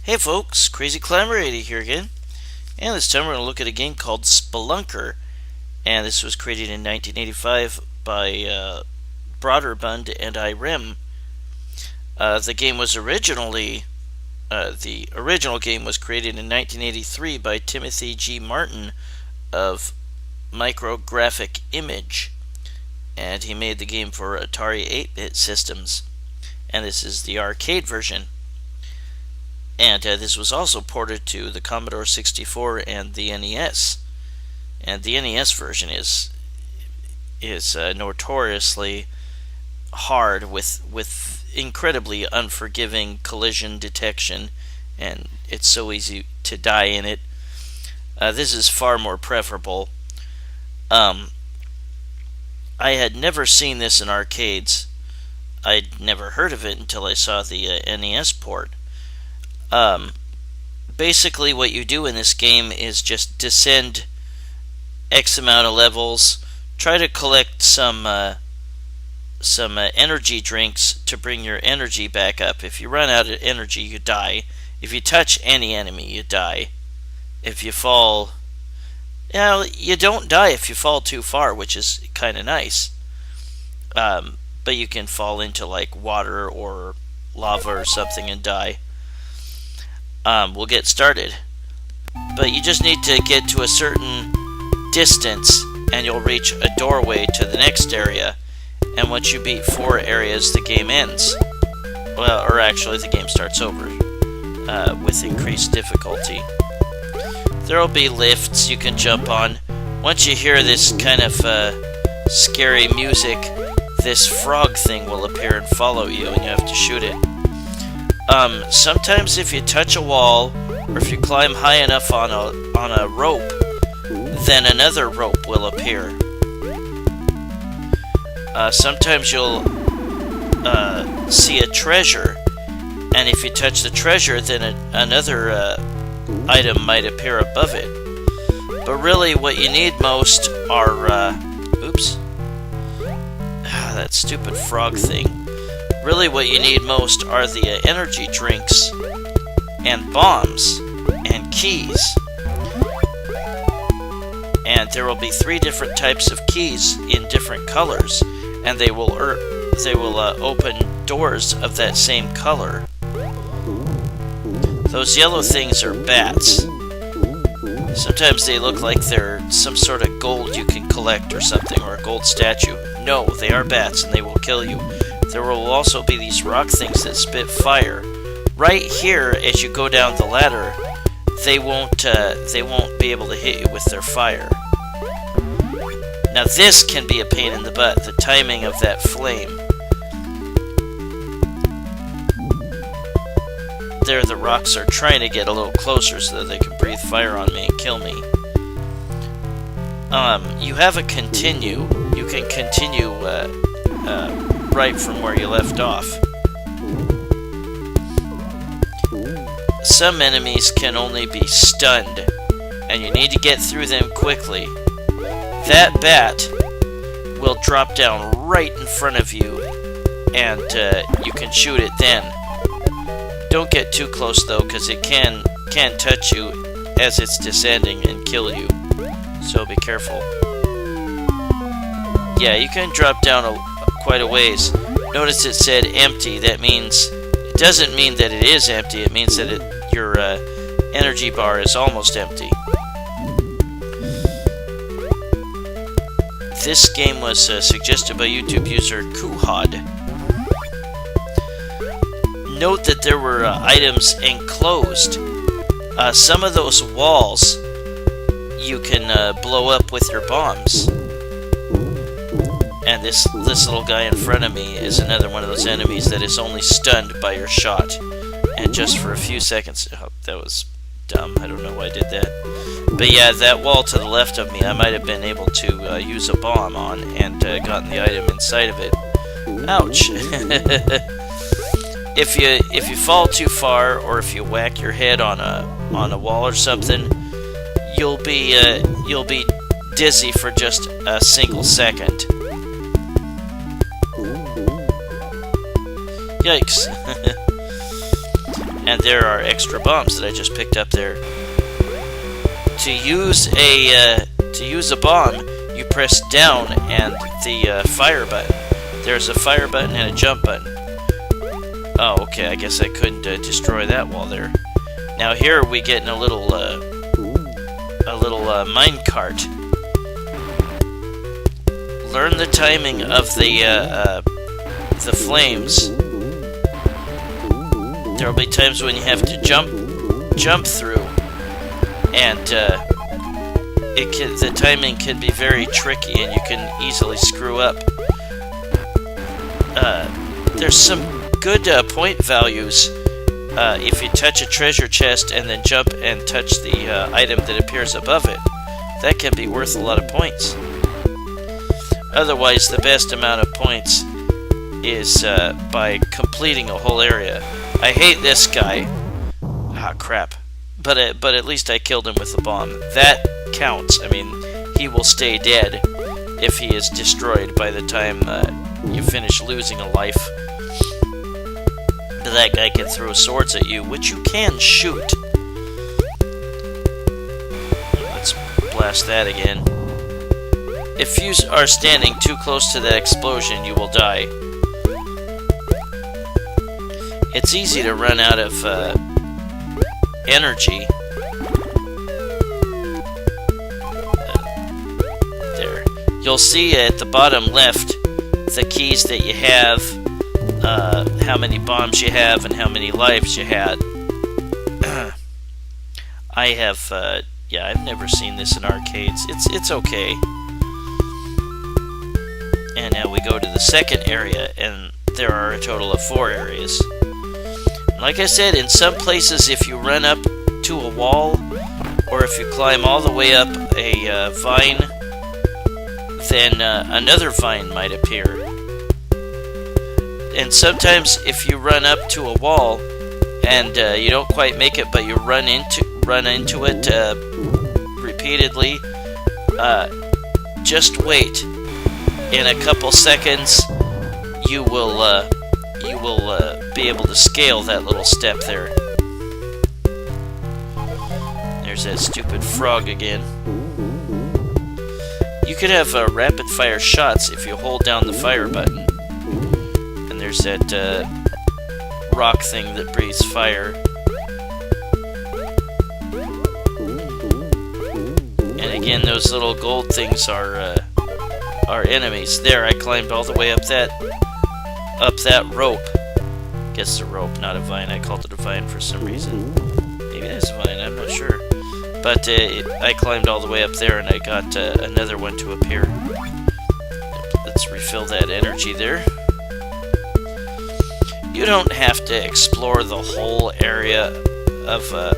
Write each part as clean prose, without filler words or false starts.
Hey folks, Crazy Climber 80 here again, and this time we're going to look at a game called Spelunker, and this was created in 1985 by Broderbund and Irem. The game was originally, the original game was created in 1983 by Timothy G. Martin of Micrographic Image, and he made the game for Atari 8-bit systems, and this is the arcade version. And this was also ported to the Commodore 64 and the NES. And the NES version is notoriously hard with incredibly unforgiving collision detection, and it's so easy to die in it. This is far more preferable. I had never seen this in arcades. I'd never heard of it until I saw the NES port. Basically what you do in this game is just descend X amount of levels, try to collect some energy drinks to bring your energy back up. If you run out of energy, you die. If you touch any enemy, you die. If you fall, you don't die if you fall too far, which is kind of nice. But you can fall into like water or lava or something and die. We'll get started, but you just need to get to a certain distance and you'll reach a doorway to the next area, and once you beat 4 areas the game ends. Well, or actually the game starts over with increased difficulty. There will be lifts you can jump on. Once you hear this kind of scary music, this frog thing will appear and follow you, and you have to shoot it. Sometimes if you touch a wall, or if you climb high enough on a rope, then another rope will appear. Sometimes you'll see a treasure, and if you touch the treasure, then another item might appear above it. But really, what you need most are, that stupid frog thing. Really what you need most are the energy drinks and bombs and keys. And there will be 3 different types of keys in different colors, and they will open doors of that same color. Those yellow things are bats. Sometimes they look like they're some sort of gold you can collect or something, or a gold statue. No, they are bats and they will kill you. There will also be these rock things that spit fire. Right here, as you go down the ladder, they won't be able to hit you with their fire. Now this can be a pain in the butt, the timing of that flame. There the rocks are trying to get a little closer so that they can breathe fire on me and kill me. You have a continue. You can continue right from where you left off. Some enemies can only be stunned, and you need to get through them quickly. That bat will drop down right in front of you, and you can shoot it then. Don't get too close though, because it can touch you as it's descending and kill you, so be careful. Yeah, you can drop down quite a ways. Notice it said empty. That means, it doesn't mean that it is empty, it means that your energy bar is almost empty. This game was suggested by YouTube user Quuhod. Note that there were items enclosed. Some of those walls you can blow up with your bombs. And this little guy in front of me is another one of those enemies that is only stunned by your shot. And just for a few seconds. Oh, that was dumb. I don't know why I did that. But yeah, that wall to the left of me, I might have been able to use a bomb on and gotten the item inside of it. Ouch. If you fall too far, or if you whack your head on a wall or something, you'll be dizzy for just a single second. Yikes. And there are extra bombs that I just picked up there. To use a bomb, you press down and the fire button. There's a fire button and a jump button. Oh, okay. I guess I couldn't destroy that wall there. Now here we get in a little mine cart. Learn the timing of the flames. There will be times when you have to jump through, and the timing can be very tricky, and you can easily screw up. There's some good point values if you touch a treasure chest and then jump and touch the item that appears above it. That can be worth a lot of points. Otherwise, the best amount of points is by completing a whole area. I hate this guy. Ah, crap. But at least I killed him with the bomb. That counts. I mean, he will stay dead if he is destroyed by the time you finish losing a life. That guy can throw swords at you, which you can shoot. Let's blast that again. If you are standing too close to that explosion, you will die. It's easy to run out of energy. There. You'll see at the bottom left the keys that you have, how many bombs you have, and how many lives you had. I have, yeah, I've never seen this in arcades. It's okay. And now we go to the second area, and there are a total of 4 areas. Like I said, in some places, if you run up to a wall, or if you climb all the way up a vine, then another vine might appear. And sometimes, if you run up to a wall and you don't quite make it, but you run into it repeatedly, just wait. In a couple seconds, you will be able to scale that little step there. There's that stupid frog again. You could have rapid fire shots if you hold down the fire button. And there's that rock thing that breathes fire. And again, those little gold things are enemies. There, I climbed all the way up that rope. Guess the rope, not a vine. I called it a vine for some reason. Maybe that's a vine, I'm not sure. But I climbed all the way up there and I got another one to appear. Let's refill that energy there. You don't have to explore the whole area of a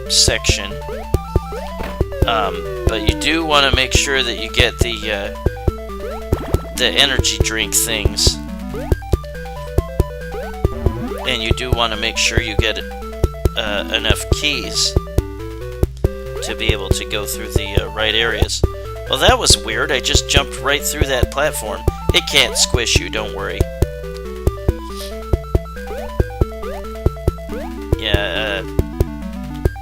section. But you do want to make sure that you get the energy drink things. And you do want to make sure you get enough keys to be able to go through the right areas. Well, that was weird. I just jumped right through that platform. It can't squish you, don't worry. Yeah,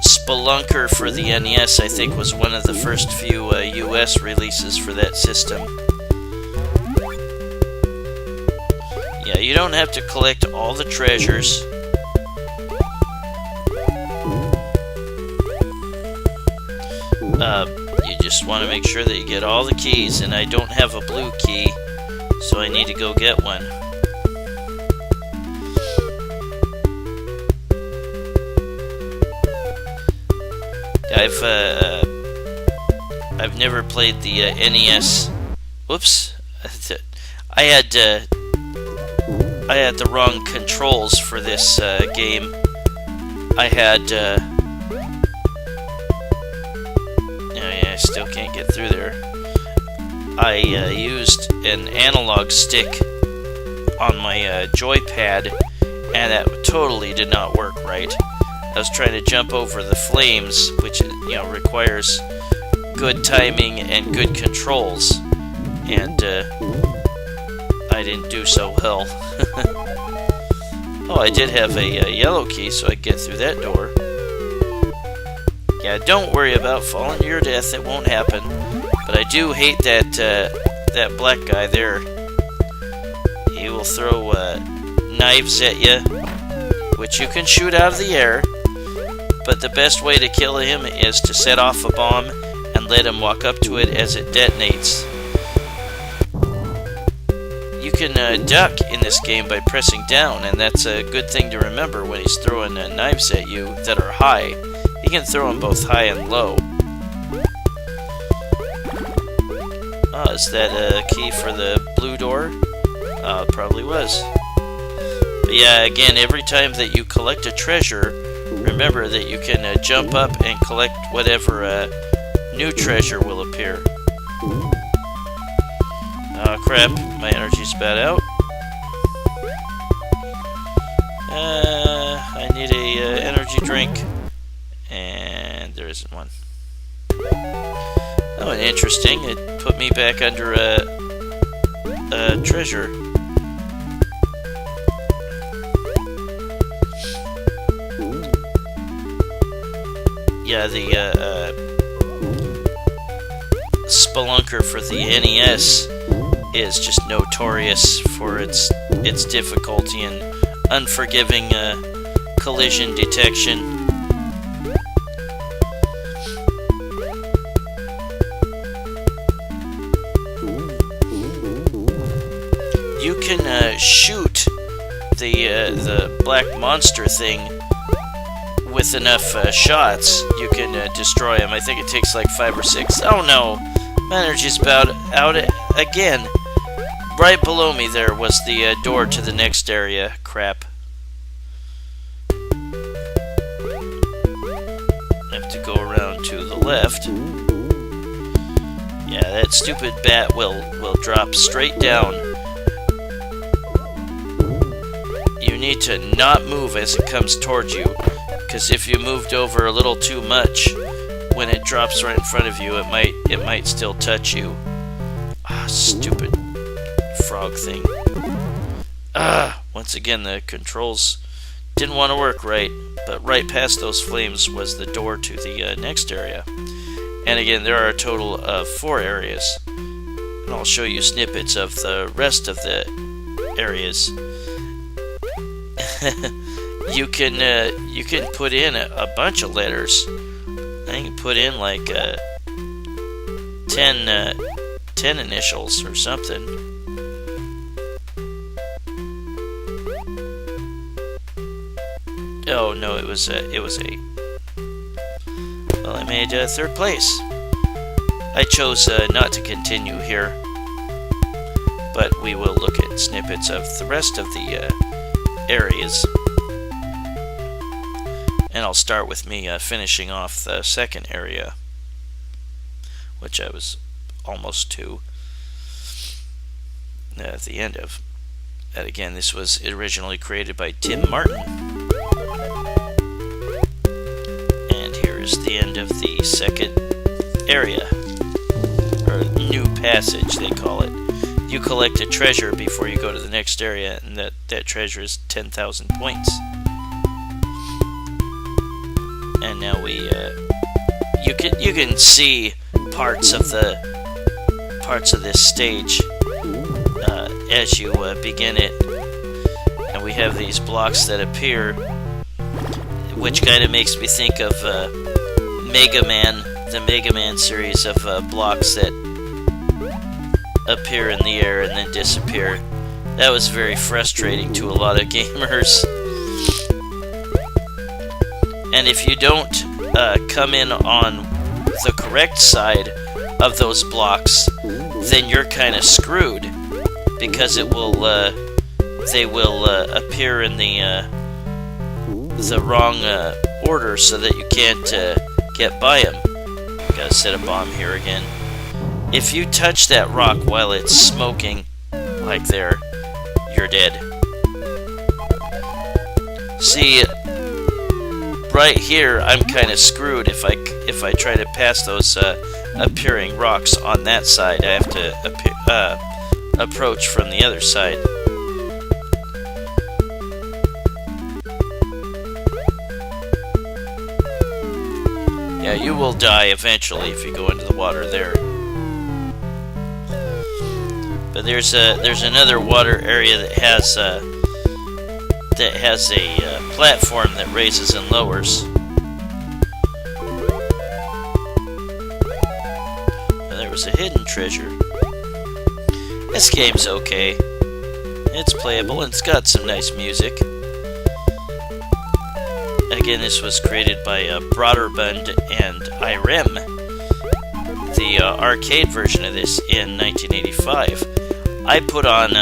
Spelunker for the NES, I think, was one of the first few US releases for that system. Yeah, you don't have to collect all the treasures. You just want to make sure that you get all the keys, and I don't have a blue key, so I need to go get one. I've never played the NES. Whoops, I had the wrong controls for this game. I had. I still can't get through there. I used an analog stick on my joypad, and that totally did not work right. I was trying to jump over the flames, which requires good timing and good controls, and I didn't do so well. Oh, I did have a yellow key, so I could get through that door. Yeah, don't worry about falling to your death. It won't happen. But I do hate that that black guy there. He will throw knives at you, which you can shoot out of the air. But the best way to kill him is to set off a bomb and let him walk up to it as it detonates. You can duck in this game by pressing down, and that's a good thing to remember when he's throwing knives at you that are high. He can throw them both high and low. Oh, is that a key for the blue door? It probably was. But yeah, again, every time that you collect a treasure, remember that you can jump up and collect whatever new treasure will appear. Oh crap, my energy's about out. I need a energy drink, and there isn't one. Oh, and interesting, it put me back under a treasure. Yeah, the Spelunker for the NES is just notorious for its difficulty and unforgiving collision detection. You can shoot the black monster thing with enough shots. You can destroy him. I think it takes like 5 or 6. Oh no, my energy's about out again. Right below me there was the door to the next area. Crap. I have to go around to the left. Yeah, that stupid bat will drop straight down. You need to not move as it comes towards you, because if you moved over a little too much, when it drops right in front of you, it might still touch you. Ah, stupid frog thing. Once again, the controls didn't want to work right, but right past those flames was the door to the next area. And again, there are a total of 4 areas, and I'll show you snippets of the rest of the areas. You can put in a bunch of letters. I can put in like 10 initials or something. Oh no, it was 8. Well, I made 3rd place. I chose not to continue here, but we will look at snippets of the rest of the areas. And I'll start with me finishing off the second area, which I was almost to at the end of. And again, this was originally created by Tim Martin. And here is the end of the second area, or new passage they call it. You collect a treasure before you go to the next area, and that treasure is 10,000 points. And now you can see parts of this stage as you begin it, and we have these blocks that appear, which kind of makes me think of Mega Man, the Mega Man series of blocks that appear in the air and then disappear. That was very frustrating to a lot of gamers. And if you don't come in on the correct side of those blocks, then you're kind of screwed, because they will appear in the wrong order, so that you can't get by them. Gotta set a bomb here again. If you touch that rock while it's smoking, like there, you're dead. See, right here, I'm kind of screwed. If I try to pass those appearing rocks on that side, I have to approach from the other side. Yeah, you will die eventually if you go into the water there. But there's another water area that has a platform that raises and lowers. And there was a hidden treasure. This game's okay. It's playable and it's got some nice music. Again, this was created by Broderbund and Irem. The arcade version of this in 1985. I put on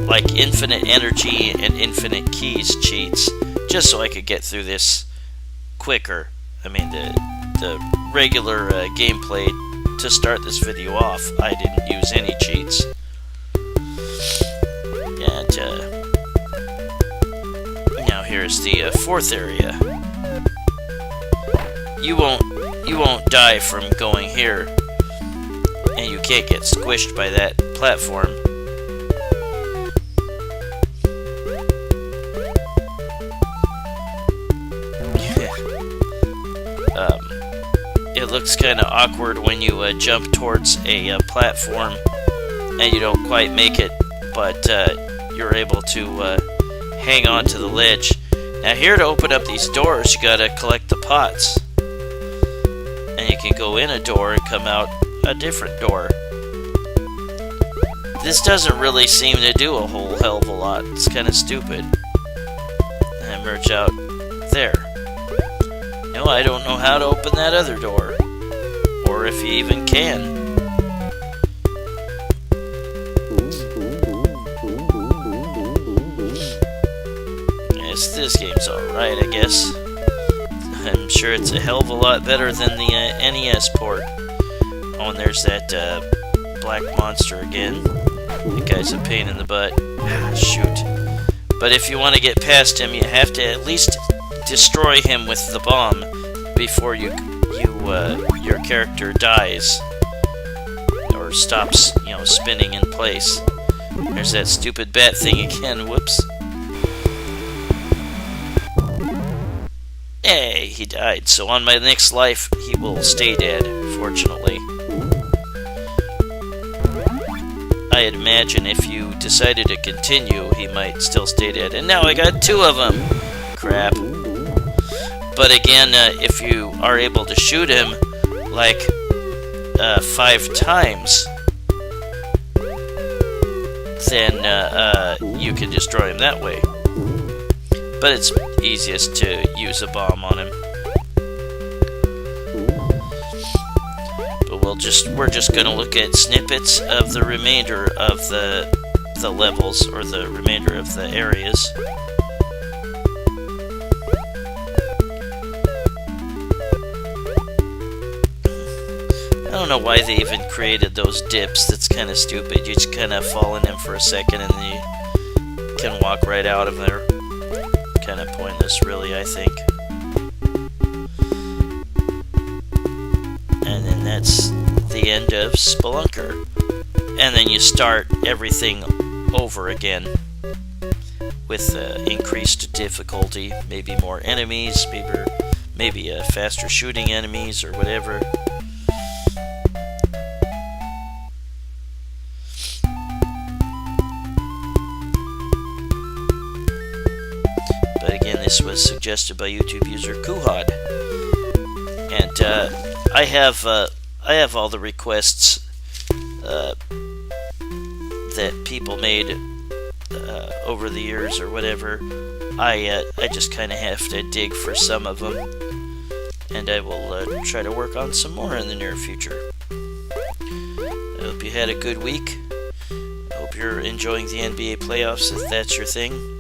like infinite energy and infinite keys cheats just so I could get through this quicker. I mean, the regular gameplay to start this video off, I didn't use any cheats. And now here's the fourth area. You won't die from going here, and you can't get squished by that platform. It looks kind of awkward when you jump towards a platform and you don't quite make it, but you're able to hang on to the ledge. Now here to open up these doors, you gotta collect the pots. And you can go in a door and come out a different door. This doesn't really seem to do a whole hell of a lot. It's kind of stupid. And merge out there. No, I don't know how to open that other door. Or if you even can. Yes, this game's alright, I guess. I'm sure it's a hell of a lot better than the NES port. Oh, and there's that black monster again. That guy's a pain in the butt. Shoot. But if you want to get past him, you have to at least destroy him with the bomb before your character dies or stops, spinning in place. There's that stupid bat thing again. Whoops. Hey, he died. So on my next life, he will stay dead, fortunately. I'd imagine if you decided to continue, he might still stay dead. And now I got two of them. Crap. But again, if you are able to shoot him, like, 5 times, then you can destroy him that way. But it's easiest to use a bomb on him. But we're just gonna look at snippets of the remainder of the levels, or the remainder of the areas. I don't know why they even created those dips. That's kind of stupid. You just kind of fall in them for a second and then you can walk right out of there. Kind of pointless, really, I think. And then that's the end of Spelunker. And then you start everything over again with increased difficulty, maybe more enemies, maybe faster shooting enemies or whatever. But again, this was suggested by YouTube user Quuhod, and I have all the requests that people made over the years or whatever. I just kind of have to dig for some of them, and I will try to work on some more in the near future. I hope you had a good week. I hope you're enjoying the NBA playoffs if that's your thing.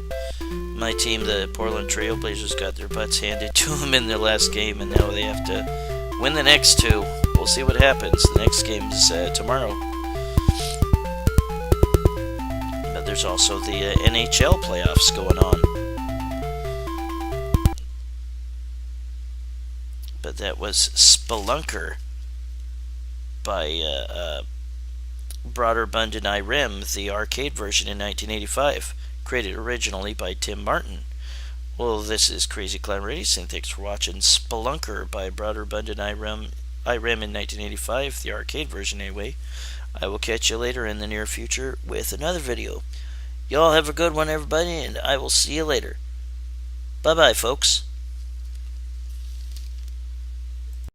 My team, the Portland Trail Blazers, got their butts handed to them in their last game, and now they have to win the next two. We'll see what happens. The next game is tomorrow. But there's also the NHL playoffs going on. But that was Spelunker by Broderbund and Irem, the arcade version in 1985. Created originally by Tim Martin. Well, this is Crazy Clown Racing. Thanks for watching Spelunker by Broderbund and Irem in 1985, the arcade version anyway. I will catch you later in the near future with another video. Y'all have a good one, everybody, and I will see you later. Bye-bye, folks.